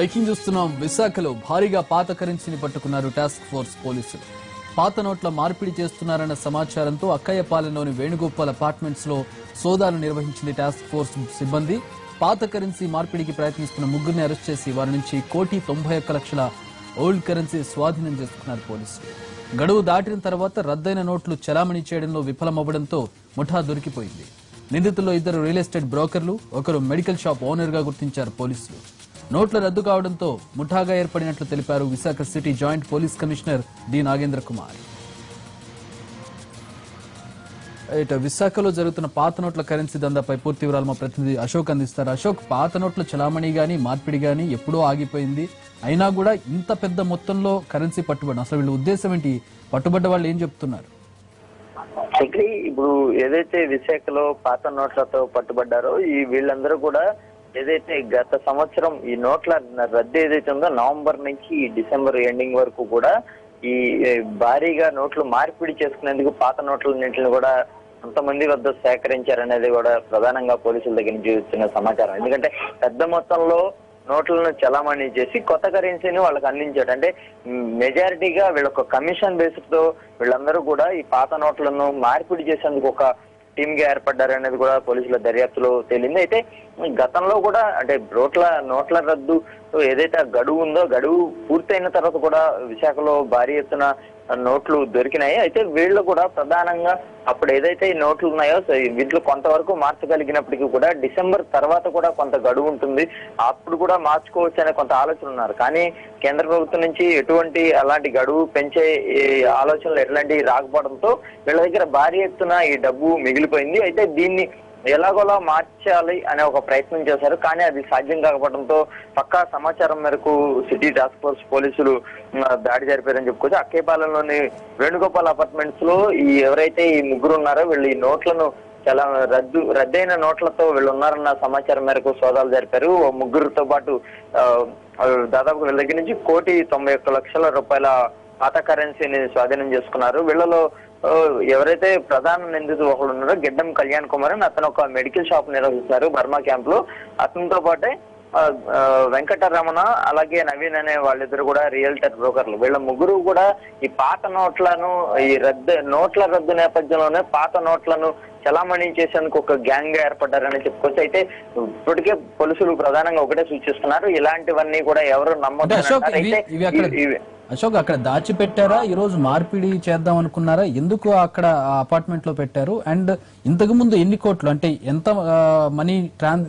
Breaking చూస్తున్నాం. విశాఖలో భారీగా పాత కరెన్సీని పట్టుకున్నారు టాస్క్ ఫోర్స్ పోలీసులు. పాత నోట్ల మార్పిడి చేస్తున్నారన్న సమాచారంతో అక్కయ్యపాలెంలోని వేణుగోపాల్ అపార్ట్మెంట్స్ లో సోదాలు నిర్వహించింది టాస్క్ ఫోర్స్ సిబ్బంది. పాత కరెన్సీ మార్పిడికి ప్రయత్నిస్తున్న ముగ్గురిని అరెస్ట్ చేసి వారి నుంచి 1,91,00,000 ఓల్డ్ కరెన్సీ స్వాధీనం చేసుకున్నారు పోలీసులు. గడువు దాటిన తర్వాత రద్దయిన నోట్లు చలామణి చేయడంలో విఫలమవ్వడంతో ముఠా దొరికిపోయింది. నిందితుల్లో 2 రియల్ ఎస్టేట్ బ్రోకర్లు, ఒకరు మెడికల్ షాప్ ఓనర్ గా గుర్తించారు పోలీసులు. నోట్ల రద్దు కావడంతో ముఠాగా ఏర్పడినట్లు తెలిపారు Visakha city joint police commissioner D Nagendra Kumar. విశాఖలో జరుగుతున్న పాత నోట్ల కరెన్సీ దందాపై పూర్తి వివరాలు మా ప్రతినిధి అశోక్ అందిస్తారు. అశోక్, పాత నోట్ల చలామణి గాని మార్పిడి గాని ఎప్పుడో ఆగిపోయింది, అయినా కూడా ఇంత పెద్ద మొత్తంలో కరెన్సీ పట్టుబడి, అసలు వీళ్ళ ఉద్దేశం ఏంటి? పట్టుబడ్డ వాళ్ళు ఏం చెప్తున్నారు? ఇప్పుడు ఏదైతే విశాఖలో పాత నోట్లతో పట్టుబడ్డారో వీళ్ళందరూ కూడా ఏదైతే గత సంవత్సరం ఈ నోట్ల రద్దు ఏదైతే ఉందో నవంబర్ నుంచి డిసెంబర్ ఎండింగ్ వరకు కూడా ఈ భారీగా నోట్లు మార్పిడి చేసుకునేందుకు పాత నోట్లన్నింటిని కూడా కొంతమంది వద్ద సేకరించారనేది కూడా ప్రధానంగా పోలీసుల దగ్గర నుంచి వచ్చిన సమాచారం. ఎందుకంటే పెద్ద మొత్తంలో నోట్లను చలామణి చేసి కొత్త కరెన్సీని వాళ్ళకి అందించాడు. అంటే మెజారిటీగా వీళ్ళొక కమిషన్ బేస్డ్ తో వీళ్ళందరూ కూడా ఈ పాత నోట్లను మార్పిడి చేసేందుకు ఒక టీమ్ గా ఏర్పడ్డారనేది కూడా పోలీసుల దర్యాప్తులో తేలింది. అయితే గతంలో కూడా అంటే నోట్ల రద్దు ఏదైతే గడువు ఉందో గడువు పూర్తయిన తర్వాత కూడా విశాఖలో భారీ ఎత్తున నోట్లు దొరికినాయి. అయితే వీళ్ళు కూడా ప్రధానంగా అప్పుడు ఏదైతే ఈ నోట్లు ఉన్నాయో వీటిలో కొంతవరకు మార్చగలిగినప్పటికీ కూడా డిసెంబర్ తర్వాత కూడా కొంత గడువు ఉంటుంది, అప్పుడు కూడా మార్చుకోవచ్చు అనే కొంత ఆలోచన ఉన్నారు. కానీ కేంద్ర ప్రభుత్వం నుంచి ఎటువంటి అలాంటి గడువు పెంచే ఆలోచనలు ఎట్లాంటివి రాకపోవడంతో వీళ్ళ దగ్గర భారీ ఎత్తున ఈ డబ్బు మిగిలిపోయింది. అయితే దీన్ని ఎలాగోలా మార్చాలి అనే ఒక ప్రయత్నం చేశారు, కానీ అది సాధ్యం కాకపోవడంతో పక్కా సమాచారం మేరకు సిటీ టాస్క్ ఫోర్స్ పోలీసులు దాడి జరిపారని చెప్పుకోవచ్చు. అక్కయ్యపాలెంలోని వేణుగోపాల్ అపార్ట్మెంట్స్ లో ఎవరైతే ఈ ముగ్గురు ఉన్నారో వీళ్ళు ఈ నోట్లను చాలా రద్దయిన నోట్లతో వీళ్ళు ఉన్నారన్న సమాచారం మేరకు సోదాలు జరిపారు. ముగ్గురితో పాటు దాదాపు వీళ్ళ దగ్గర నుంచి 1,91,00,000 పాత కరెన్సీని స్వాధీనం చేసుకున్నారు. వీళ్ళలో ఎవరైతే ప్రధాన నిందితుడు ఒకడు ఉన్నారో గిడ్డం కళ్యాణ్ కుమార్ అని అతను ఒక మెడికల్ షాప్ నిర్వహిస్తారు బర్మా క్యాంప్ లో. అతనితో పాటే వెంకటరమణ అలాగే నవీన్ అనే వాళ్ళిద్దరు కూడా రియల్టర్ బ్రోకర్లు. వీళ్ళ ముగ్గురు కూడా ఈ పాత నోట్లను నోట్ల రద్దు నేపథ్యంలోనే పాత నోట్లను చలామణి చేసేందుకు ఒక గ్యాంగ్ గా ఏర్పడ్డారని చెప్పుకోవచ్చు. అయితే ఇప్పటికే పోలీసులు ప్రధానంగా ఒకటే సూచిస్తున్నారు, ఇలాంటివన్నీ కూడా ఎవరు నమ్మొద్దు. అశోక్, అక్కడ దాచిపెట్టారా? ఈ రోజు మార్పిడి చేద్దాం అనుకున్నారా? ఎందుకు అక్కడ అపార్ట్మెంట్ లో పెట్టారు? అండ్ ఇంతకు ముందు ఎన్ని కోట్లు, అంటే ఎంత మనీ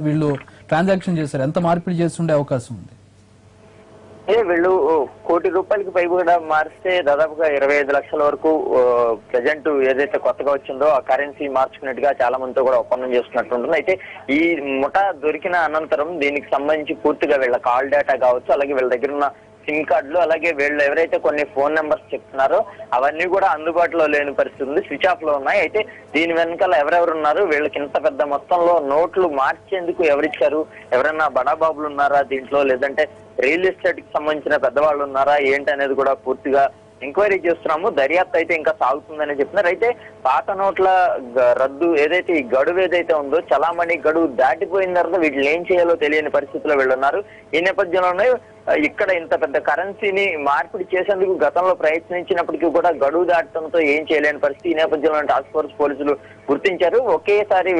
వీళ్ళు ట్రాన్సాక్షన్ చేశారు, ఎంత మార్పిడి చేస్తుండే అవకాశం ఉంది? వీళ్ళు ₹1,00,00,000 పైగా మారిస్తే దాదాపుగా 25 లక్షల వరకు ప్రజెంట్ ఏదైతే కొత్తగా వచ్చిందో ఆ కరెన్సీ మార్చుకున్నట్టుగా చాలా మందితో కూడా ఒప్పందం చేసుకున్నట్టు ఉంటుంది. అయితే ఈ ముఠా దొరికిన అనంతరం దీనికి సంబంధించి పూర్తిగా వీళ్ళ కాల్ డేటా కావచ్చు, అలాగే వీళ్ళ దగ్గర ఉన్న సిమ్ కార్డులు, అలాగే వీళ్ళు ఎవరైతే కొన్ని ఫోన్ నెంబర్స్ చెప్తున్నారో అవన్నీ కూడా అందుబాటులో లేని పరిస్థితి ఉంది, స్విచ్ ఆఫ్ లో ఉన్నాయి. అయితే దీని వెనకాల ఎవరెవరు ఉన్నారు, వీళ్ళకి ఇంత పెద్ద మొత్తంలో నోట్లు మార్చేందుకు ఎవరిచ్చారు, ఎవరైనా బడాబాబులు ఉన్నారా దీంట్లో, లేదంటే రియల్ ఎస్టేట్ కి సంబంధించిన పెద్దవాళ్ళు ఉన్నారా ఏంటి అనేది కూడా పూర్తిగా ఎంక్వైరీ చేస్తున్నాము. దర్యాప్తు అయితే ఇంకా సాగుతుందని చెప్తున్నారు. అయితే పాత నోట్ల రద్దు ఏదైతే ఈ గడువు ఏదైతే ఉందో చలామణి గడువు దాటిపోయిన తర్వాత వీటిని ఏం చేయాలో తెలియని పరిస్థితిలో వీళ్ళున్నారు. ఈ నేపథ్యంలోనే ఇక్కడ ఇంత పెద్ద కరెన్సీని మార్పిడి చేసేందుకు గతంలో ప్రయత్నించినప్పటికీ కూడా గడువు దాటడంతో ఏం చేయలేని పరిస్థితి. ఈ నేపథ్యంలో టాస్క్ ఫోర్స్ పోలీసులు గుర్తించారు. ఒకేసారి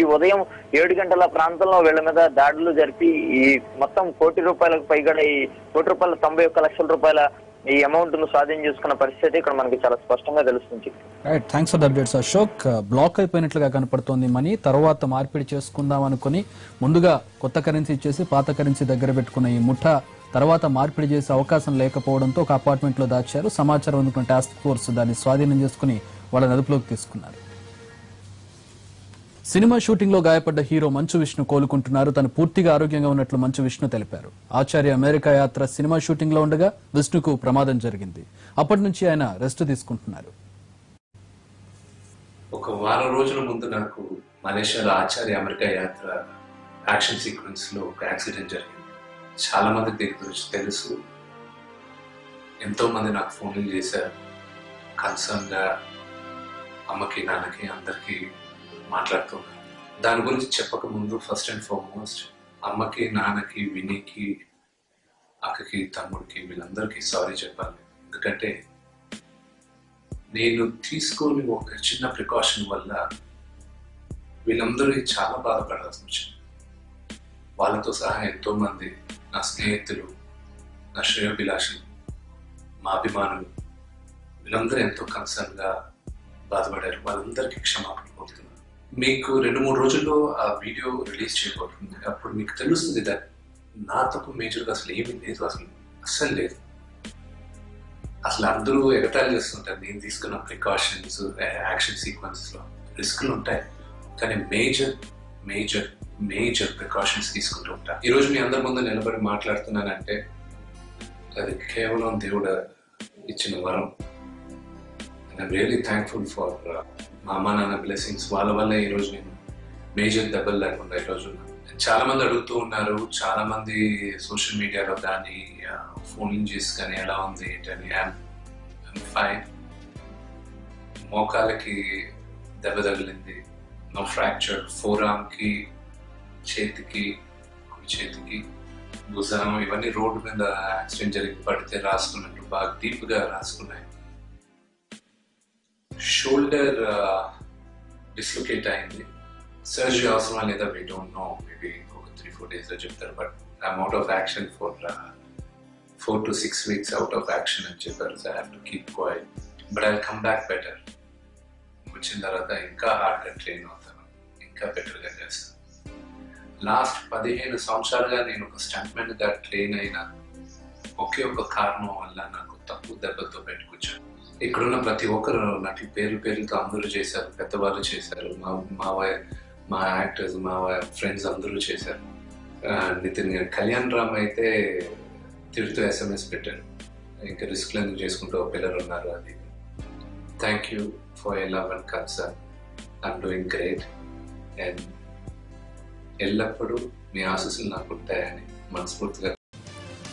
ఈ ఉదయం 7 గంటల ప్రాంతంలో వీళ్ళ మీద దాడులు జరిపి ఈ మొత్తం ₹1,00,00,000 పైగా ₹1,91,00,000 ఈ అమౌంట్ ను స్వాధీనం చేసుకున్న పరిస్థితి ఇక్కడ మనకి చాలా స్పష్టంగా తెలుస్తుంది. Thanks for the updates Ashok. Block అయిపోయినట్లుగా కనపడుతోంది మనీ, తర్వాత మార్పిడి చేసుకుందాం అనుకుని ముందుగా కొత్త కరెన్సీ ఇచ్చేసి పాత కరెన్సీ దగ్గర పెట్టుకున్న ఈ ముఠా తర్వాత మార్పిడి చేసే అవకాశం లేకపోవడంతో ఒక అపార్ట్మెంట్ లో దాచారు. సమాచారం అందుకున్న టాస్క్ ఫోర్స్ దాన్ని స్వాధీనం చేసుకుని వాళ్ళని అదుపులోకి తీసుకున్నారు. సినిమా షూటింగ్ లో గాయపడ్డ హీరో మంచు విష్ణు కోలుకుంటున్నారు. తను పూర్తిగా ఆరోగ్యంగా ఉన్నట్లు మంచు విష్ణు తెలిపారు. ఆచార్య అమెరికా యాత్ర సినిమా షూటింగ్ లో ఉండగా విష్ణుకు ప్రమాదం జరిగింది. అప్పటి నుంచి ఆయన రెస్ట్ తీసుకుంటున్నారు. ఒక వారం రోజుల ముందు నాకు మలేషియాలో ఆచార్య అమెరికా యాత్ర యాక్షన్ సీక్వెన్స్ లో ఒక యాక్సిడెంట్ జరిగింది. చాలా మంది తెలుసు, ఎంతో మంది నాకు ఫోన్లు చేశారు. కన్సర్న్ గా అమ్మకి నాన్నకి అందరికి మాట్లాడుతున్నాను. దాని గురించి చెప్పక ముందు ఫస్ట్ అండ్ ఫార్మోస్ట్ అమ్మకి నాన్నకి వినీకి అక్కకి తమ్ముడికి వీళ్ళందరికీ సారీ చెప్పాలి. ఎందుకంటే నేను తీసుకొని ఒక చిన్న ప్రికాషన్ వల్ల వీళ్ళందరూ చాలా బాధపడాల్సి వచ్చింది. వాళ్ళతో సహా ఎంతో మంది నా స్నేహితులు, నా శ్రేయోభిలాషులు, మా అభిమానులు వీళ్ళందరూ ఎంతో కన్సర్న్గా బాధపడారు. వాళ్ళందరికీ క్షమాపణ కోరుతున్నాను. మీకు 2-3 రోజుల్లో ఆ వీడియో రిలీజ్ చేయబోతుంది. అప్పుడు మీకు తెలుస్తుంది నా తప్పు మేజర్గా అసలు ఏమీ లేదు, అసలు లేదు. అసలు అందరూ ఎగతాళి చేస్తుంటారు నేను తీసుకున్న ప్రికాషన్స్, యాక్షన్ సీక్వెన్స్లో రిస్క్లు ఉంటాయి, కానీ మేజర్ మేజర్ మేజర్ ప్రికాషన్స్ తీసుకుంటూ ఉంటాను. ఈరోజు మీ అందరి ముందు నిలబడి మాట్లాడుతున్నానంటే అది కేవలం దేవుడు ఇచ్చిన వరం. ఐఎమ్ రియలీ థ్యాంక్ఫుల్ ఫర్ మా అమ్మ నాన్న బ్లెస్సింగ్స్. వాళ్ళ వల్ల ఈరోజు నేను మేజర్ దెబ్బలు లేకుండా ఈరోజు చాలా మంది అడుగుతూ ఉన్నారు. చాలా మంది సోషల్ మీడియాలో కానీ ఫోన్ చేసి కానీ ఎలా ఉంది ఏంటని. I'm fine. మోకాలకి దెబ్బ తగిలింది, నో ఫ్రాక్చర్. ఫోర్ ఆర్మ్కి, చేతికి, కుడి చేతికి, భుజం ఇవన్నీ రోడ్డు మీద యాక్సిడెంట్ జరిగి పడితే రాసుకున్నట్టు బాగా డీప్గా రాసుకున్నాయి. షోల్డర్ డిస్లొకేట్ అయింది. సర్జరీ అవసరం లేదా వీ డోంట్ నో, మేబీ ఒక 3-4 days లో చెప్తారు. But I'm out of action for 4 to 6 weeks out of action అని చెప్పారు. So I have to keep quiet, but I will come back better. వచ్చిన తర్వాత ఇంకా హార్డ్గా ట్రైన్ అవుతాను, ఇంకా బెటర్గా చేస్తాను. లాస్ట్ 15 సంవత్సరాలుగా నేను ఒక స్టంట్మెన్గా ట్రైన్ అయిన ఒకే ఒక కారణం వల్ల నాకు తక్కువ దెబ్బతో పెట్టుకొచ్చాను. ఇక్కడున్న ప్రతి ఒక్కరు నాకు పేరుతో అందరూ చేశారు, పెద్దవాళ్ళు చేశారు, మా యాక్టర్స్, మా ఫ్రెండ్స్ అందరూ చేశారు. నితిన్ కళ్యాణ్ రామ్ అయితే తిడుతూ SMS పెట్టారు, ఇంకా రిస్క్లు ఎందుకు చేసుకుంటూ పిల్లలు ఉన్నారు అది. Thank you for your love and concern. I'm doing great and ఎల్లప్పుడూ మీ ఆశీస్సులు నాకు ఉంటాయని మనస్ఫూర్తిగా.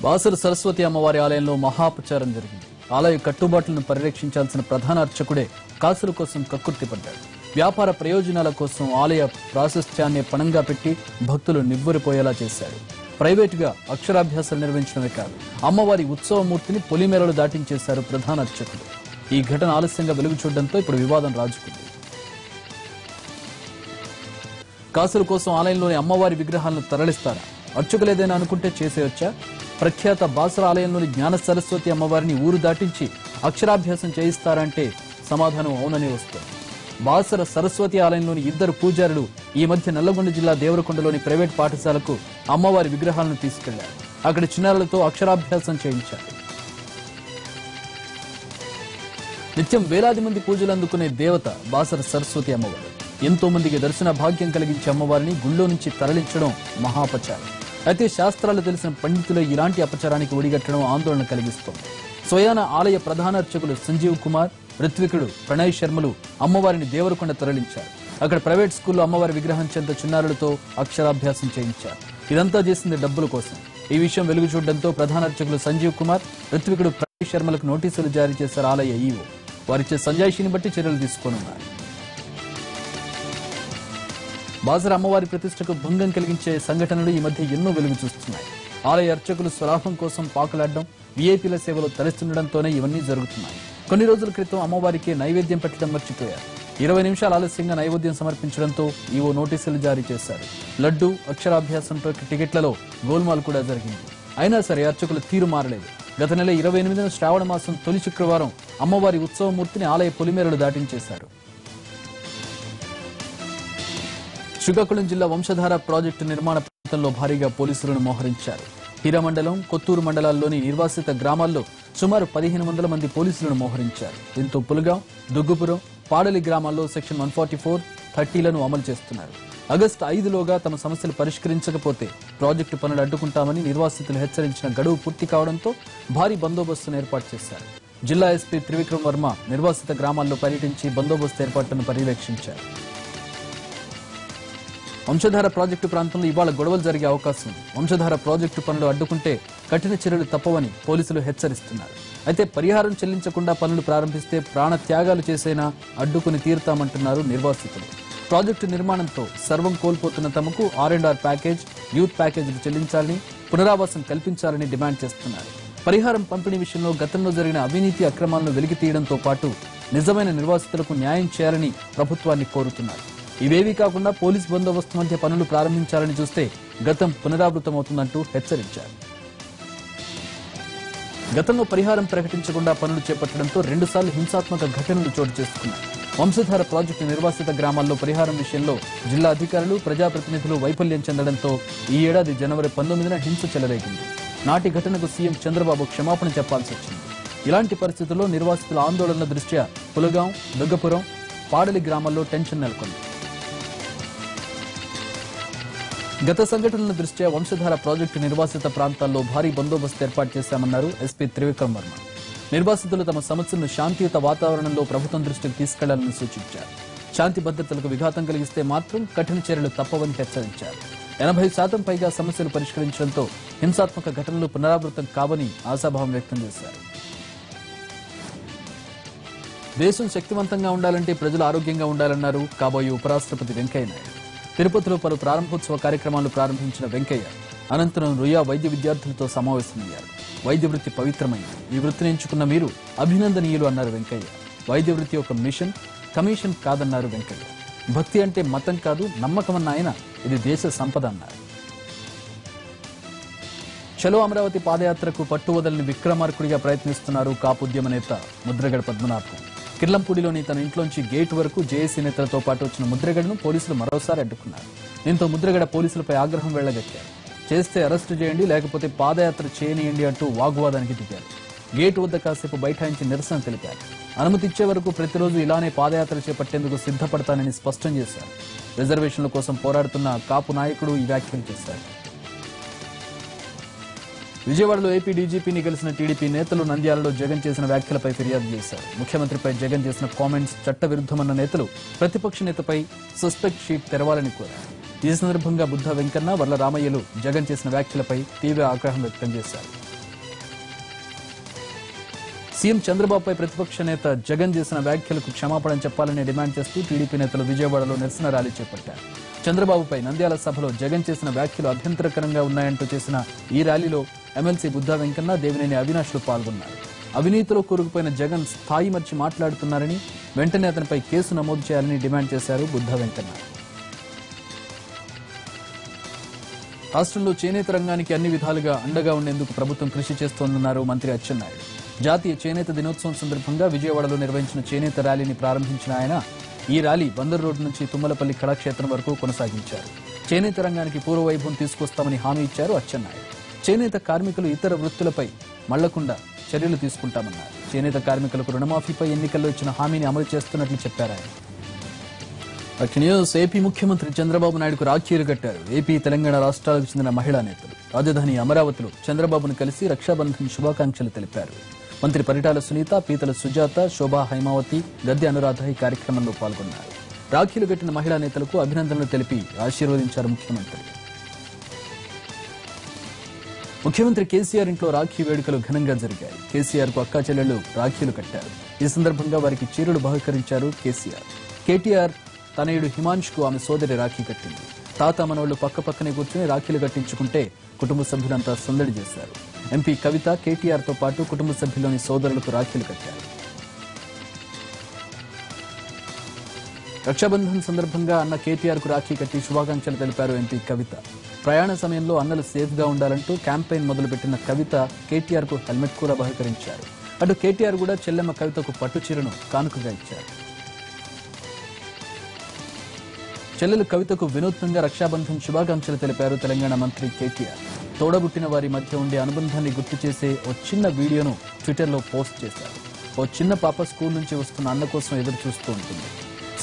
బాసర సరస్వతి అమ్మవారి ఆలయంలో మహాపచారం జరిగింది. ఆలయ కట్టుబాట్లను పరిరక్షించాల్సిన ప్రధాన అర్చకుడే కాసుల కోసం కక్కుర్తిపడ్డాడు. వ్యాపార ప్రయోజనాల కోసం ఆలయ ప్రాశస్త్యాన్ని పణంగా పెట్టి భక్తులు నివ్వెరపోయేలా చేశాడు. ప్రైవేటుగా అక్షరాభ్యాసాలు నిర్వహించడమే కాదు, అమ్మవారి ఉత్సవమూర్తిని పొలిమేరలు దాటించేశారు ప్రధాన అర్చకుడు. ఈ ఘటన ఆలస్యంగా వెలుగు చూడడంతో ఇప్పుడు వివాదం రాజుకుంది. కాసుల కోసం ఆలయంలోని అమ్మవారి విగ్రహాలను తరలిస్తారా? అర్చకులేదైనా అనుకుంటే చేసేయొచ్చా? ప్రఖ్యాత బాసర ఆలయంలోని జ్ఞాన సరస్వతి అమ్మవారిని ఊరు దాటించి అక్షరాభ్యాసం చేయిస్తారంటే సమాధానం అవుననే వస్తుంది. బాసర సరస్వతి ఆలయంలోని 2 పూజారులు ఈ మధ్య నల్లగొండ జిల్లా దేవరకొండలోని ప్రైవేట్ పాఠశాలకు అమ్మవారి విగ్రహాలను తీసుకెళ్లారు. అక్కడ చిన్నారులతో అక్షరాభ్యాసం చేయించారు. నిత్యం వేలాది మంది పూజలు అందుకునే దేవత బాసర సరస్వతి అమ్మవారు. ఎంతో మందికి దర్శన భాగ్యం కలిగించే అమ్మవారిని గుళ్ళో నుంచి తరలించడం మహాపచారం. అయితే శాస్త్రాలు తెలిసిన పండితులే ఇలాంటి అపచారానికి ఒడిగట్టడం ఆందోళన కలిగిస్తోంది. స్వయాన ఆలయ ప్రధాన అర్చకులు సంజీవ్ కుమార్, ఋత్వికుడు ప్రణయ్ శర్మలు అమ్మవారిని దేవరకొండ తరలించారు. అక్కడ ప్రైవేట్ స్కూల్లో అమ్మవారి విగ్రహం చెంత చిన్నారులతో అక్షరాభ్యాసం చేయించారు. ఇదంతా చేసింది డబ్బుల కోసం. ఈ విషయం వెలుగు చూడడంతో ప్రధాన అర్చకులు సంజీవ్ కుమార్, ఋత్వికుడు ప్రణయ్ శర్మలకు నోటీసులు జారీ చేశారు ఆలయ ఈవో. వారిచ్చే సంజాయిషీని బట్టి చర్యలు తీసుకోనున్నారు. బాసర అమ్మవారి ప్రతిష్టకు భంగం కలిగించే సంఘటనలు ఈ మధ్య ఎన్నో వెలుగు చూస్తున్నాయి. ఆలయ అర్చకులు స్వలాభం కోసం పాకులాడడం, వీఐపీల సేవలో తలెస్తుండడంతోనే ఇవన్నీ జరుగుతున్నాయి. కొన్ని రోజుల క్రితం అమ్మవారికి నైవేద్యం పెట్టడం మర్చిపోయారు. 20 నిమిషాలు ఆలస్యంగా నైవేద్యం సమర్పించడంతో ఈవో నోటీసులు జారీ చేశారు. లడ్డు, అక్షరాభ్యాసంపై టికెట్లలో గోల్మాల్ కూడా జరిగింది. అయినా సరే అర్చకుల తీరు మారలేదు. గత నెల 28న శ్రావణ మాసం తొలి శుక్రవారం అమ్మవారి ఉత్సవమూర్తిని ఆలయ పొలిమేరలు దాటించేశారు. శ్రీకాకుళం జిల్లా వంశధార ప్రాజెక్టు నిర్మాణ ప్రాంతంలో భారీగా పోలీసులను మోహరించారు. హీరామండలం, కొత్తూరు మండలాల్లోని నిర్వాసిత గ్రామాల్లో సుమారు 1500 మంది పోలీసులను మోహరించారు. దీంతో పులుగాం, దుగ్గుపురం, పాడలి గ్రామాల్లో సెక్షన్ 144, 30లను అమలు చేస్తున్నారు. ఆగస్టు 5లోగా తమ సమస్యలు పరిష్కరించకపోతే ప్రాజెక్టు పనులు అడ్డుకుంటామని నిర్వాసితులు హెచ్చరించిన గడువు పూర్తి కావడంతో భారీ బందోబస్తును ఏర్పాటు చేశారు. జిల్లా ఎస్పీ త్రివిక్రమ్ వర్మ నిర్వాసిత గ్రామాల్లో పర్యటించి బందోబస్తు ఏర్పాట్లను పర్యవేక్షించారు. వంశధార ప్రాజెక్టు ప్రాంతంలో ఇవాళ గొడవలు జరిగే అవకాశం ఉంది. వంశధార ప్రాజెక్టు పనులు అడ్డుకుంటే కఠిన చర్యలు తప్పవని పోలీసులు హెచ్చరిస్తున్నారు. అయితే పరిహారం చెల్లించకుండా పనులు ప్రారంభిస్తే ప్రాణ త్యాగాలు చేసైనా అడ్డుకుని తీరుతామంటున్నారు నిర్వాసితులు. ప్రాజెక్టు నిర్మాణంతో సర్వం కోల్పోతున్న తమకు R&R ప్యాకేజ్, యూత్ ప్యాకేజీలు చెల్లించాలని, పునరావాసం కల్పించాలని డిమాండ్ చేస్తున్నారు. పరిహారం పంపిణీ విషయంలో గతంలో జరిగిన అవినీతి అక్రమాలను వెలికి తీయడంతో పాటు నిజమైన నిర్వాసితులకు న్యాయం చేయాలని ప్రభుత్వాన్ని కోరుతున్నారు. ఇవేవీ కాకుండా పోలీస్ బందోబస్తు మధ్య పనులు ప్రారంభించాలని చూస్తే గతం పునరావృతమవుతుందంటూ హెచ్చరించారు. గతంలో పరిహారం ప్రకటించకుండా పనులు చేపట్టడంతో 2 సార్లు హింసాత్మక ఘటనలు చోటు చేసుకున్నాయి. వంశధార ప్రాజెక్టు నిర్వాసిత గ్రామాల్లో పరిహారం విషయంలో జిల్లా అధికారులు, ప్రజాప్రతినిధులు వైఫల్యం చెందడంతో ఈ ఏడాది జనవరి 19న హింస చెలరేగింది. నాటి ఘటనకు సీఎం చంద్రబాబు క్షమాపణ చెప్పాల్సి వచ్చింది. ఇలాంటి పరిస్థితుల్లో నిర్వాసితుల ఆందోళనల దృష్ట్యా పులగాం, దుగ్గపురం, పాడలి గ్రామాల్లో టెన్షన్ నెలకొంది. గత సంఘటనల దృష్ట్యా వంశధార ప్రాజెక్టు నిర్వాసిత ప్రాంతాల్లో భారీ బందోబస్తు ఏర్పాటు చేశామన్నారు ఎస్పీ త్రివిక్రమ్ వర్మ. నిర్వాసితులు తమ సమస్యలను శాంతియుత వాతావరణంలో ప్రభుత్వం దృష్టికి తీసుకెళ్లాలని సూచించారు. శాంతి భద్రతలకు విఘాతం కలిగిస్తే మాత్రం కఠిన చర్యలు తప్పవని హెచ్చరించారు. 80% పైగా సమస్యలు పరిష్కరించడంతో హింసాత్మక ఘటనలు పునరావృతం కావని ఆశాభావం వ్యక్తం చేశారు. దేశం శక్తివంతంగా ఉండాలంటే ప్రజలు ఆరోగ్యంగా ఉండాలన్నారు కాబోయే ఉపరాష్ట్రపతి వెంకయ్య నాయుడు. తిరుపతిలో పలు ప్రారంభోత్సవ కార్యక్రమాలు ప్రారంభించిన వెంకయ్య అనంతరం రుయా వైద్య విద్యార్థులతో సమావేశమయ్యారు. వైద్య వృత్తి పవిత్రమైంది, ఈ వృత్తిని ఎంచుకున్న మీరు అభినందనీయులు అన్నారు వెంకయ్య. వైద్య వృత్తి ఒక మిషన్, కమిషన్ కాదన్నారు వెంకయ్య. భక్తి అంటే మతం కాదు, నమ్మకం అన్న ఆయన ఇది దేశ సంపద అన్నారు. చలో అమరావతి పాదయాత్రకు పట్టువదలని విక్రమార్కుడిగా ప్రయత్నిస్తున్నారు కాపు ఉద్యమ నేత ముద్రగడ పద్మనాభం. కిర్లంపూడిలోని తన ఇంట్లోంచి గేటు వరకు జేఏసీ నేతలతో పాటు వచ్చిన ముద్రగడను పోలీసులు మరోసారి అడ్డుకున్నారు. దీంతో ముద్రగడ పోలీసులపై ఆగ్రహం వెళ్లగక్కారు. చేస్తే అరెస్టు చేయండి, లేకపోతే పాదయాత్ర చేయనియండి అంటూ వాగ్వాదానికి దిగారు. గేటు వద్ద కాసేపు బైఠాయించి నిరసన తెలిపారు. అనుమతి ఇచ్చే వరకు ప్రతిరోజు ఇలానే పాదయాత్ర చేపట్టేందుకు సిద్ధపడతానని స్పష్టం చేశారు. రిజర్వేషన్ల కోసం పోరాడుతున్న కాపు నాయకుడు ఈ వ్యాఖ్యలు చేశారు. విజయవాడలో ఏపీ డీజీపీని కలిసిన టీడీపీ నేతలు నంద్యాలలో జగన్ చేసిన వ్యాఖ్యలపై ఫిర్యాదు చేశారు. ముఖ్యమంత్రిపై జగన్ చేసిన కామెంట్స్ చట్టవిరుద్ధమన్న నేతలు ప్రతిపక్ష నేతపై సస్పెక్ట్ షీట్ తెరవాలని కోరారు. ఈ సందర్భంగా బుద్ధ వెంకన్న, వర్ల రామయ్యలు జగన్ చేసిన వ్యాఖ్యలపై తీవ్ర ఆగ్రహం వ్యక్తం చేశారు. సీఎం చంద్రబాబుపై ప్రతిపక్ష నేత జగన్ చేసిన వ్యాఖ్యలకు క్షమాపణ చెప్పాలని డిమాండ్ చేస్తూ టీడీపీ నేతలు విజయవాడలో నిరసన ర్యాలీ చేపట్టారు. చంద్రబాబుపై నంద్యాల సభలో జగన్ చేసిన వ్యాఖ్యలు అభ్యంతరకరంగా ఉన్నాయంటూ చేసిన ఈ ర్యాలీలో ఎమ్మెల్సీ బుద్ధ వెంకన్న, దేవినేని అవినాష్లు పాల్గొన్నారు. అవినీతిలో కూరుకుపోయిన జగన్ స్థాయి మర్చి మాట్లాడుతున్నారని, వెంటనే అతనిపై కేసు నమోదు చేయాలని డిమాండ్ చేశారు బుద్ధ వెంకన్న. రాష్ట్రంలో చేనేత రంగానికి అన్ని విధాలుగా అండగా ఉండేందుకు ప్రభుత్వం కృషి చేస్తోందన్నారు మంత్రి అచ్చెన్నాయుడు. జాతీయ చేనేత దినోత్సవం సందర్భంగా విజయవాడలో నిర్వహించిన చేనేత ర్యాలీని ప్రారంభించిన ఆయన ఈ ర్యాలీ బందర్ రోడ్డు నుంచి తుమ్మలపల్లి కళాక్షేత్రం వరకు కొనసాగించారు. చేనేత రంగానికి పూర్వవైభవం తీసుకొస్తామని హామీ ఇచ్చారు అచ్చెన్నాయుడు. చేనేత కార్మికులు ఇతర వృత్తులపై మళ్లకుండా చర్యలు తీసుకుంటామన్నారు. చేనేత కార్మికులకు రుణమాఫీపై ఎన్నికల్లో ఇచ్చిన హామీని అమలు చేస్తున్నట్లు చెప్పారు ఆయన. ఏపీ ముఖ్యమంత్రి చంద్రబాబు నాయుడుకు రాఖీలు కట్టారు ఏపీ, తెలంగాణ రాష్ట్రాలకు చెందిన మహిళా నేతలు. రాజధాని అమరావతిలో చంద్రబాబును కలిసి రక్షాబంధన్ శుభాకాంక్షలు తెలిపారు. మంత్రి పరిటాల సునీత, పీతల సుజాత, శోభా హైమావతి, గద్దె అనురాధ ఈ కార్యక్రమంలో పాల్గొన్నారు. రాఖీలు కట్టిన మహిళా నేతలకు అభినందనలు తెలిపి ఆశీర్వదించారు ముఖ్యమంత్రి. ముఖ్యమంత్రి కేసీఆర్ ఇంట్లో రాఖీ వేడుకలు ఘనంగా జరిగాయి. కేసీఆర్ కు అక్కా చెల్లెళ్లు రాఖీలు కట్టారు. ఈ సందర్భంగా వారికి చీరలు బహుకరించారు కేసీఆర్. కేటీఆర్ తనయుడు హిమాంష్కు ఆమె సోదరి రాఖీ కట్టింది. తాత మనోళ్లు పక్కపక్కనే కూర్చుని రాఖీలు కట్టించుకుంటే కుటుంబ సభ్యులంతా సందడి చేశారు. ఎంపీ కవిత, కేటీఆర్ తో పాటు కుటుంబ సభ్యుల్లోని సోదరులకు రాఖీలు కట్టారు. రక్షాబంధన్ సందర్భంగా అన్న కేటీఆర్ కు రాఖీ కట్టి శుభాకాంక్షలు తెలిపారు ఎంపీ కవిత. ప్రయాణ సమయంలో అన్నలు సేఫ్ గా ఉండాలంటూ క్యాంపెయిన్ మొదలుపెట్టిన కవిత కేటీఆర్ కు హెల్మెట్ కూడా బహుకరించారు. అటు కేటీఆర్ కూడా చెల్లెమ్మ కవితకు పట్టు చీరను కానుకగా ఇచ్చారు. చెల్లెలు కవితకు వినూత్నంగా రక్షాబంధన్ శుభాకాంక్షలు తెలిపారు తెలంగాణ మంత్రి కేటీఆర్. తోడబుట్టిన వారి మధ్య ఉండే అనుబంధాన్ని గుర్తు చేసే ఓ చిన్న వీడియోను ట్విట్టర్లో పోస్ట్ చేశారు. ఓ చిన్న పాప స్కూల్ నుంచి వస్తున్న అన్న కోసం ఎదురు చూస్తూ ఉంటుంది.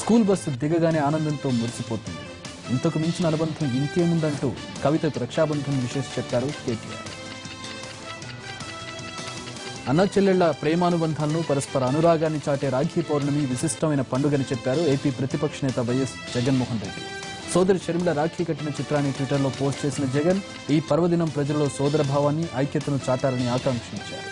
స్కూల్ బస్సు దిగగానే ఆనందంతో మురిసిపోతుంది. ఇంతకు మించిన అనుబంధం ఇంకేముందంటూ కవితకు రక్షాబంధన్ విశేష చెప్పారు కేటీఆర్. అన్న చెల్లెళ్ల ప్రేమానుబంధాలను, పరస్పర అనురాగాన్ని చాటే రాఖీ పౌర్ణమి విశిష్టమైన పండుగని చెప్పారు ఏపీ ప్రతిపక్ష నేత వైఎస్ జగన్మోహన్ రెడ్డి. సోదరి షర్మిల రాఖీ కట్టిన చిత్రాన్ని ట్విట్టర్లో పోస్ట్ చేసిన జగన్ ఈ పర్వదినం ప్రజల్లో సోదర భావాన్ని, ఐక్యతను చాటారని ఆకాంక్షించారు.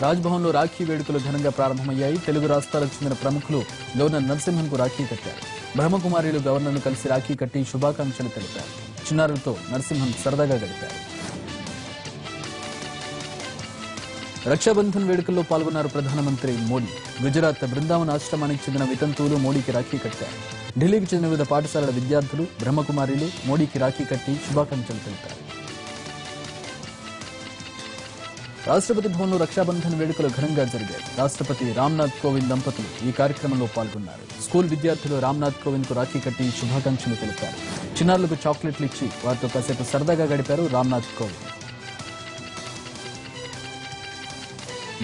రాజ్భవన్లో రాఖీ వేడుకలు ఘనంగా ప్రారంభమయ్యాయి. తెలుగు రాష్ట్రాలకు చెందిన ప్రముఖులు గవర్నర్ నరసింహన్కు రాఖీ కట్టారు. బ్రహ్మకుమారిలు గవర్నర్ను కలిసి రాఖీ కట్టి శుభాకాంక్షలు తెలిపారు. చిన్నారులతో నరసింహన్ సరదాగా గడిపారు. రక్షాబంధన్ వేడుకల్లో పాల్గొన్నారు ప్రధానమంత్రి మోడీ. గుజరాత్ బృందావన్ ఆశ్రమానికి చెందిన వితంతువులు మోడీకి రాఖీ కట్టారు. ఢిల్లీకి చెందిన వివిధ పాఠశాలల విద్యార్థులు బ్రహ్మకుమారిలు మోడీకి రాఖీ కట్టి శుభాకాంక్షలు తెలిపారు. రాష్ట్రపతి భవన్లో రక్షాబంధన్ వేడుకలు ఘనంగా జరిగాయి. రాష్ట్రపతి రామ్నాథ్ కోవింద్ దంపతులు ఈ కార్యక్రమంలో పాల్గొన్నారు. స్కూల్ విద్యార్థులు రామ్నాథ్ కోవింద్ కు రాఖీ కట్టి శుభాకాంక్షలు తెలిపారు. చిన్నారులకు చాక్లెట్లు ఇచ్చి వారితో కాసేపు సరదాగా గడిపారు రామ్నాథ్ కోవింద్.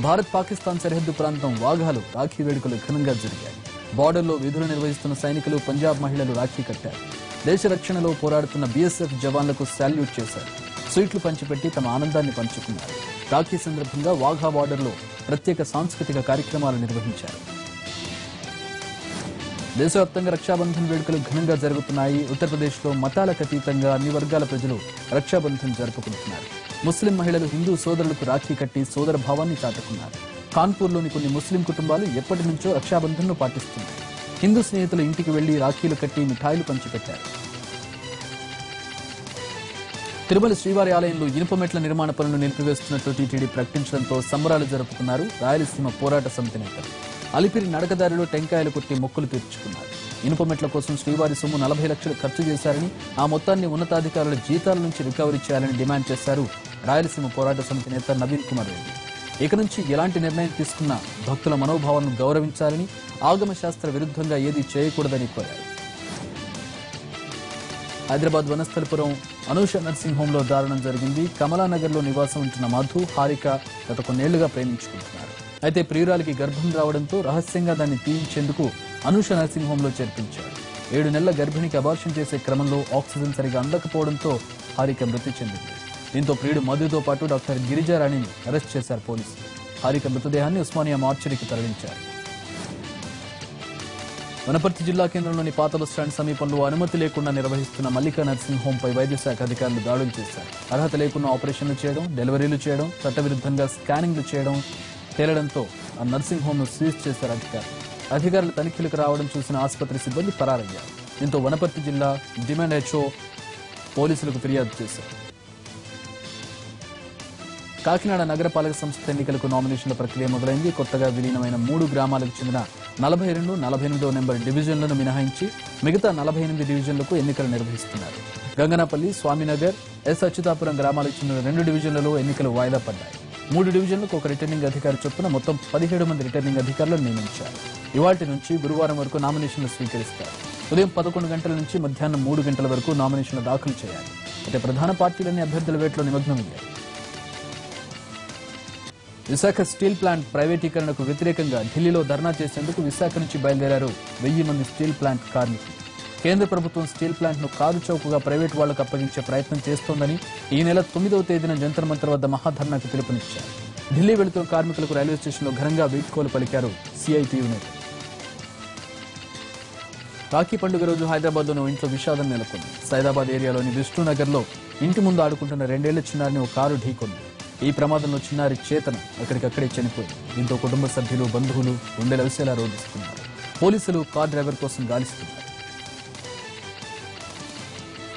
భారత్ పాకిస్తాన్ సరిహద్దు ప్రాంతం వాఘాలో రాఖీ వేడుకలు ఘనంగా జరిగాయి. బార్డర్లో విధులు నిర్వహిస్తున్న సైనికులు పంజాబ్ మహిళలు రాఖీ కట్టారు. దేశ రక్షణలో పోరాడుతున్న బీఎస్ఎఫ్ జవాన్లకు శాల్యూట్ చేశారు. స్వీట్లు పంచిపెట్టి తమ ఆనందాన్ని పంచుకున్నారు. రాఖీ సందర్భంగా వాఘా బార్డర్లో ప్రత్యేక సాంస్కృతిక కార్యక్రమాలు నిర్వహించారు. దేశవ్యాప్తంగా రక్షాబంధన్ వేడుకలు ఘనంగా జరుగుతున్నాయి. ఉత్తరప్రదేశ్లో మతాలకు అతీతంగా అన్ని వర్గాల ప్రజలు రక్షాబంధన్ జరుపుకుంటున్నారు. ముస్లిం మహిళలు హిందూ సోదరులకు రాఖీ కట్టి సోదర భావాన్ని చాటుకున్నారు. కాన్పూర్లోని కొన్ని ముస్లిం కుటుంబాలు ఎప్పటి నుంచో రక్షాబంధన్ను పాటిస్తున్నాయి. హిందూ స్నేహితుల ఇంటికి వెళ్లి రాఖీలు కట్టి మిఠాయిలు పంచిపెట్టారు. తిరుమల శ్రీవారి ఆలయంలో ఇనుప మెట్ల నిర్మాణ పనులు నిలిపివేస్తున్నట్లు టీటీడీ ప్రకటించడంతో సంబరాలు జరుపుకున్నారు రాయలసీమ పోరాట సమితి నేతలు. అలిపిరి నడకదారిలో టెంకాయలు కొట్టి మొక్కులు తీర్చుకున్నారు. ఇనుప మెట్ల కోసం శ్రీవారి సొమ్ము 40 లక్షలు ఖర్చు చేశారని, ఆ మొత్తాన్ని ఉన్నతాధికారుల జీతాల నుంచి రికవరీ చేయాలని డిమాండ్ చేశారు రాయలసీమ పోరాట సమితి నేత నవీన్ కుమార్ రెడ్డి. ఇక నుంచి ఎలాంటి నిర్ణయం తీసుకున్నా భక్తుల మనోభావాలను గౌరవించాలని, ఆగమ శాస్త్ర విరుద్ధంగా ఏదీ చేయకూడదని కోరారు. హైదరాబాద్ వనస్థలిపురం అనూష నర్సింగ్ హోంలో దారుణం జరిగింది. కమలానగర్లో నివాసం ఉంటున్న మధు, హారిక గత కొన్నేళ్లుగా ప్రేమించుకుంటున్నారు. అయితే ప్రియురాలికి గర్భం రావడంతో రహస్యంగా దాన్ని తీయించేందుకు అనూష నర్సింగ్ హోంలో చేర్పించారు. 7 నెలల గర్భిణికి అబార్షన్ చేసే క్రమంలో ఆక్సిజన్ సరిగా అందకపోవడంతో హారిక మృతి చెందింది. దీంతో ప్రియుడు మధుతో పాటు డాక్టర్ గిరిజారాణిని అరెస్ట్ చేశారు పోలీసులు. హారిక మృతదేహాన్ని ఉస్మానియా మార్చరీకి తరలించారు. వనపర్తి జిల్లా కేంద్రంలోని పాత బస్టాండ్ సమీపంలో అనుమతి లేకుండా నిర్వహిస్తున్న మల్లికా నర్సింగ్ హోంపై వైద్య శాఖ అధికారులు దాడులు చేశారు. అర్హత లేకుండా ఆపరేషన్లు చేయడం, డెలివరీలు చేయడం, చట్టవిరుద్ధంగా స్కానింగ్లు చేయడం తేలడంతో ఆ నర్సింగ్ హోంను సీజ్ చేశారు అధికారులు తనిఖీలకు రావడం చూసిన ఆసుపత్రి సిబ్బంది పరారయ్యారు. దీంతో వనపర్తి జిల్లా డిమాండ్ హెచ్ఓ పోలీసులకు ఫిర్యాదు చేశారు. కాకినాడ నగరపాలక సంస్థ ఎన్నికలకు నామినేషన్ల ప్రక్రియ మొదలైంది. కొత్తగా విలీనమైన 3 గ్రామాలకు చెందిన 42, 48వ నెంబర్ డివిజన్లను మినహాయించి మిగతా 48 డివిజన్లకు ఎన్నికలు నిర్వహిస్తున్నారు. గంగనాపల్లి, స్వామినగర్, ఎస్ అచ్యుతాపురం గ్రామాలకు చెందిన 2 డివిజన్లలో ఎన్నికలు వాయిదా పడ్డాయి. 3 డివిజన్లకు ఒక రిటర్నింగ్ అధికారి చొప్పున మొత్తం 17 మంది రిటర్నింగ్ అధికారులను నియమించారు. ఇవాళ్టి నుంచి గురువారం వరకు నామినేషన్లు స్వీకరిస్తారు. ఉదయం 11 గంటల నుంచి మధ్యాహ్నం 3 గంటల వరకు నామినేషన్లు దాఖలు చేయాలి. అయితే ప్రధాన పార్టీలన్నీ అభ్యర్థుల వేటలో నిమగ్నమయ్యాయి. విశాఖ స్టీల్ ప్లాంట్ ప్రైవేటీకరణకు వ్యతిరేకంగా ఢిల్లీలో ధర్నా చేసేందుకు విశాఖ నుంచి బయలుదేరారు 1000 మంది స్టీల్ ప్లాంట్ కార్మికులు. కేంద్ర ప్రభుత్వం స్టీల్ ప్లాంట్ ను కారు చౌకగా ప్రైవేట్ వాళ్లకు అప్పగించే ప్రయత్నం చేస్తోందని ఈ నెల 9వ తేదీన జంతర్ మంతర్ వద్ద మహాధర్నాకు పిలుపునిచ్చారు. ఢిల్లీ వెళుతున్న కార్మికులకు రైల్వే స్టేషన్లో ఘనంగా వీడ్కోలు పలికారు సిఐటియు నేతలు. రాఖీ పండుగ రోజు హైదరాబాద్లోని ఓ ఇంట్లో విషాదం నెలకొంది. సైదాబాద్ ఏరియాలోని విష్ణునగర్లో ఇంటి ముందు ఆడుకుంటున్న 2 ఏళ్ల చిన్నారిని ఓ కారు ఢీకొంది. ఈ ప్రమాదంలో చిన్నారి చేతన అక్కడికక్కడే చనిపోయింది. దీంతో కుటుంబ సభ్యులు, బంధువులు గుండెల విసేలా రోధిస్తున్నారు. పోలీసులు కార్ డ్రైవర్ కోసం గాలిస్తున్నారు.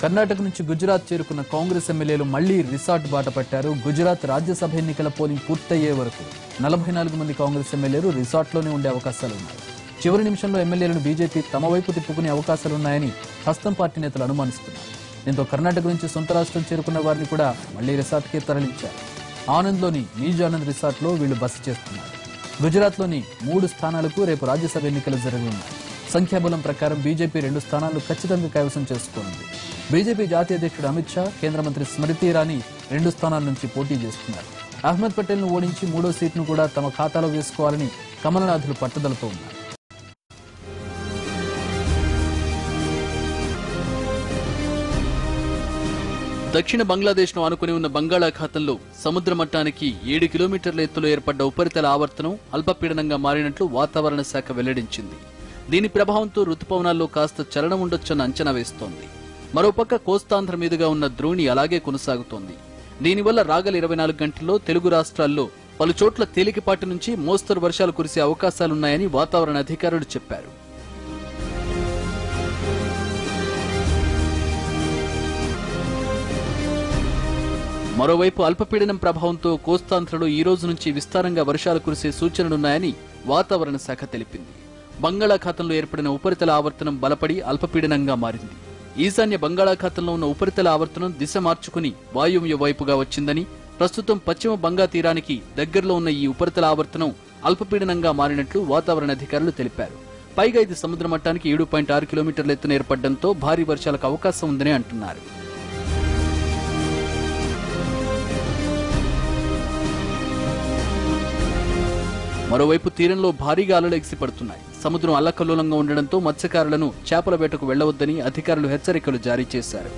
కర్ణాటక నుంచి గుజరాత్ చేరుకున్న కాంగ్రెస్ ఎమ్మెల్యేలు మళ్లీ రిసార్ట్ బాట పట్టారు. గుజరాత్ రాజ్యసభ ఎన్నికల పోలింగ్ పూర్తయ్యే వరకు 44 మంది కాంగ్రెస్ ఎమ్మెల్యేలు రిసార్ట్లోనే ఉండే అవకాశాలున్నాయి. చివరి నిమిషంలో ఎమ్మెల్యేలను బీజేపీ తమ వైపు తిప్పుకునే అవకాశాలున్నాయని హస్తం పార్టీ నేతలు అనుమానిస్తున్నారు. దీంతో కర్ణాటక నుంచి సొంత రాష్ట్రం చేరుకున్న వారిని కూడా మళ్లీ రిసార్ట్కే తరలించారు. ఆనంద్లోని నీజ్ ఆనంద్ రిసార్ట్లో వీళ్లు బస చేస్తున్నారు. గుజరాత్లోని 3 స్థానాలకు రేపు రాజ్యసభ ఎన్నికలు జరగనున్నాయి. సంఖ్యాబలం ప్రకారం బీజేపీ 2 స్థానాలను ఖచ్చితంగా కైవసం చేసుకోనుంది. బీజేపీ జాతీయ అధ్యక్షుడు అమిత్ షా, కేంద్ర మంత్రి స్మృతి ఇరానీ 2 స్థానాల నుంచి పోటీ చేస్తున్నారు. అహ్మద్ పటేల్ ను ఓడించి 3వ సీట్ను కూడా తమ ఖాతాలో వేసుకోవాలని కమలనాథులు పట్టుదలతో ఉన్నారు. దక్షిణ బంగ్లాదేశ్ను ఆనుకుని ఉన్న బంగాళాఖాతంలో సముద్ర మట్టానికి 7 కిలోమీటర్ల ఎత్తులో ఏర్పడ్డ ఉపరితల ఆవర్తనం అల్పపీడనంగా మారినట్లు వాతావరణ శాఖ వెల్లడించింది. దీని ప్రభావంతో రుతుపవనాల్లో కాస్త చలనం ఉండొచ్చన్న అంచనా వేస్తోంది. మరోపక్క కోస్తాంధ్ర మీదుగా ఉన్న ద్రోణి అలాగే కొనసాగుతోంది. దీనివల్ల రాగల 24 గంటల్లో తెలుగు రాష్ట్రాల్లో పలు చోట్ల తేలికపాటి నుంచి మోస్తరు వర్షాలు కురిసే అవకాశాలున్నాయని వాతావరణ అధికారులు చెప్పారు. మరోవైపు అల్పపీడనం ప్రభావంతో కోస్తాంధ్రలో ఈ రోజు నుంచి విస్తారంగా వర్షాలు కురిసే సూచనలున్నాయని వాతావరణ శాఖ తెలిపింది. బంగాళాఖాతంలో ఏర్పడిన ఉపరితల ఆవర్తనం బలపడి అల్పపీడనంగా మారింది. ఈశాన్య బంగాళాఖాతంలో ఉన్న ఉపరితల ఆవర్తనం దిశ మార్చుకుని వాయువ్య వైపుగా వచ్చిందని, ప్రస్తుతం పశ్చిమ బంగా తీరానికి దగ్గరలో ఉన్న ఈ ఉపరితల ఆవర్తనం అల్పపీడనంగా మారినట్లు వాతావరణ అధికారులు తెలిపారు. పైగా ఇది సముద్ర మట్టానికి 7.6 కిలోమీటర్ల ఎత్తున ఏర్పడడంతో భారీ వర్షాలకు అవకాశం ఉందని అంటున్నారు. మరోవైపు తీరంలో భారీగా అలలు ఎగిసిపడుతున్నాయి. సముద్రం అల్లకల్లోలంగా ఉండడంతో మత్స్యకారులను చేపల వేటకు వెళ్లవద్దని అధికారులు హెచ్చరికలు జారీ చేశారు.